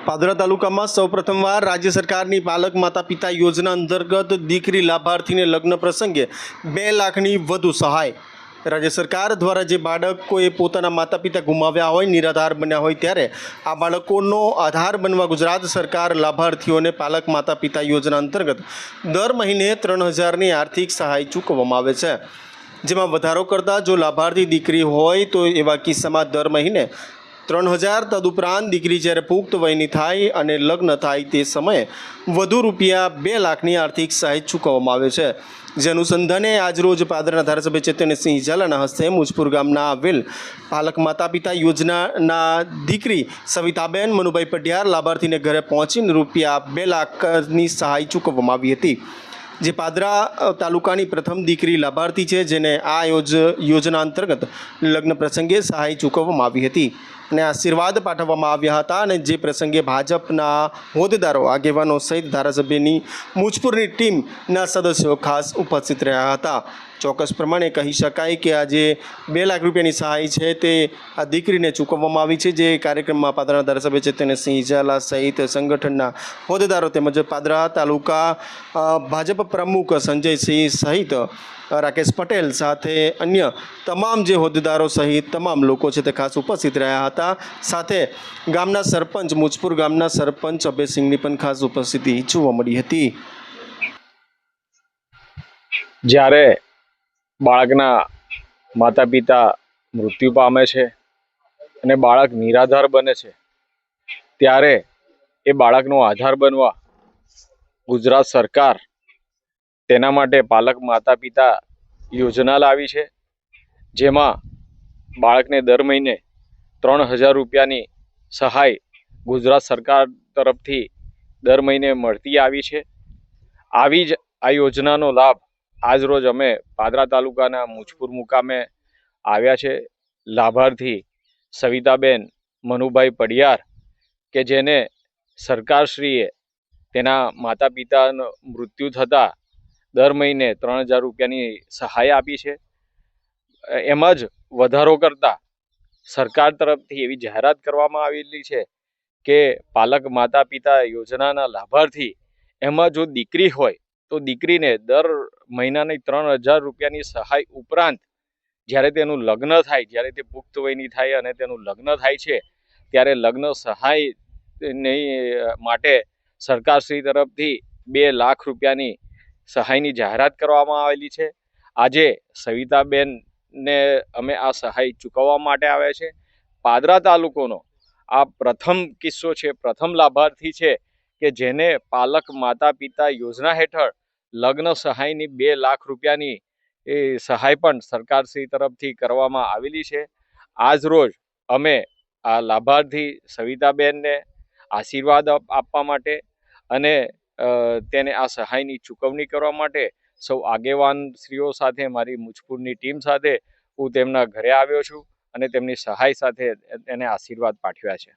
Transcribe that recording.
પાદરા તાલુકામાં સૌપ્રથમવાર રાજ્ય સરકારની પાલક માતા પિતા યોજના અંતર્ગત દીકરી લાભાર્થીને લગ્ન પ્રસંગે 2 લાખની વધુ સહાય। રાજ્ય સરકાર દ્વારા જે બાળકોએ પોતાના માતા પિતા ગુમાવ્યા હોય, નિરાધાર બન્યા હોય, ત્યારે આ બાળકોનો આધાર બનવા ગુજરાત સરકાર લાભાર્થીઓને પાલક માતા પિતા યોજના અંતર્ગત દર મહિને 3000ની આર્થિક સહાય ચૂકવવામાં આવે છે। જેમાં વધારો કરતાં જો લાભાર્થી દીકરી હોય તો એવા કિસ્સામાં દર મહિને 3000, તદુપરાંત દીકરી જ્યારે પુખ્ત વયની થાય અને લગ્ન થાય તે સમયે વધુ રૂપિયા 2 લાખની આર્થિક સહાય ચૂકવવામાં આવે છે। જે અનુસંધાને આજરોજ પાદરના ધારાસભ્ય ચૈતન્યસિંહ ઝાલાના હસ્તે મુજપુર ગામના આવેલ પાલક માતા પિતા યોજનાના દીકરી સવિતાબેન મનુભાઈ પઢિયાર લાભાર્થીને ઘરે પહોંચીને રૂપિયા 2 લાખની સહાય ચૂકવવામાં આવી હતી। જે પાદરા તાલુકાની પ્રથમ દીકરી લાભાર્થી છે, જેને આ યોજના અંતર્ગત લગ્ન પ્રસંગે સહાય ચૂકવવામાં આવી હતી અને આશીર્વાદ પાઠવવામાં આવ્યા હતા। અને જે પ્રસંગે ભાજપના હોદ્દેદારો, આગેવાનો સહિત ધારાસભ્યની મુજપુરની ટીમના સદસ્યો ખાસ ઉપસ્થિત રહ્યા હતા। ચોક્કસ પ્રમાણે કહી શકાય કે આજે 2 લાખ રૂપિયાની સહાય છે તે આ દીકરીને ચૂકવવામાં આવી છે। જે કાર્યક્રમમાં પાદરના ધારાસભ્ય ચૈતન્યસિંહ ઝાલા સહિત સંગઠનના હોદ્દેદારો તેમજ પાદરા તાલુકા ભાજપ પ્રમુખ સંજયસિંહ સહિત રાકેશ પટેલ સાથે અન્ય તમામ જે હોદ્દેદારો સહિત તમામ લોકો છે તે ખાસ ઉપસ્થિત રહ્યા હતા। સાથે ગામના સરપંચ, મુજપુર ગામના સરપંચ અભયસિંહની પણ ખાસ ઉપસ્થિતિ જોવા મળી હતી। જ્યારે બાળકના માતા પિતા મૃત્યુ પામે છે અને બાળક નિરાધાર બને છે, ત્યારે એ બાળકનો આધાર બનવા ગુજરાત સરકાર તેના માટે પાલક માતા પિતા યોજના લાવી છે। જેમાં બાળકને દર મહિને 3000 રૂપિયાની સહાય ગુજરાત સરકાર તરફથી દર મહિને મળતી આવી છે। આવી જ આ યોજનાનો લાભ આજરોજ અમે પાદરા તાલુકાના મુજપુર મુકામે આવ્યા છે। લાભાર્થી સવિતાબેન મનુભાઈ પઢિયાર કે જેને સરકારશ્રીએ તેના માતા પિતાનું મૃત્યુ થતાં દર મહિને 3000 રૂપિયાની સહાય આપી છે। એમ જ વધારો કરતા સરકાર તરફથી એવી જાહેરાત કરવામાં આવેલી છે કે પાલક માતા પિતા યોજનાના લાભાર્થી એમાં જો દીકરી હોય તો દીકરીને દર મહિનાની 3000 રૂપિયાની સહાય ઉપરાંત જ્યારે તેનું લગ્ન થાય, જ્યારે તે પુખ્ત વયની થાય અને તેનું લગ્ન થાય છે, ત્યારે લગ્ન સહાયની માટે સરકારશ્રી તરફથી 2 લાખ રૂપિયાની સહાયની જાહેરાત કરવામાં આવેલી છે। આજે સવિતાબેનને અમે આ સહાય ચૂકવવા માટે આવ્યા છે। પાદરા તાલુકોનો આ પ્રથમ કિસ્સો છે, પ્રથમ લાભાર્થી છે કે જેને પાલક માતા પિતા યોજના હેઠળ લગ્ન સહાયની 2 લાખ રૂપિયાની એ સહાય પણ સરકારશ્રી તરફથી કરવામાં આવેલી છે। આજ રોજ અમે આ લાભાર્થી સવિતાબેનને આશીર્વાદ આપવા માટે અને તેને આ સહાયની ચૂકવણી કરવા માટે સૌ આગેવાનશ્રીઓ સાથે, મારી મુજપુરની ટીમ સાથે હું તેમના ઘરે આવ્યો છું અને તેમની સહાય સાથે તેને આશીર્વાદ પાઠવ્યા છે।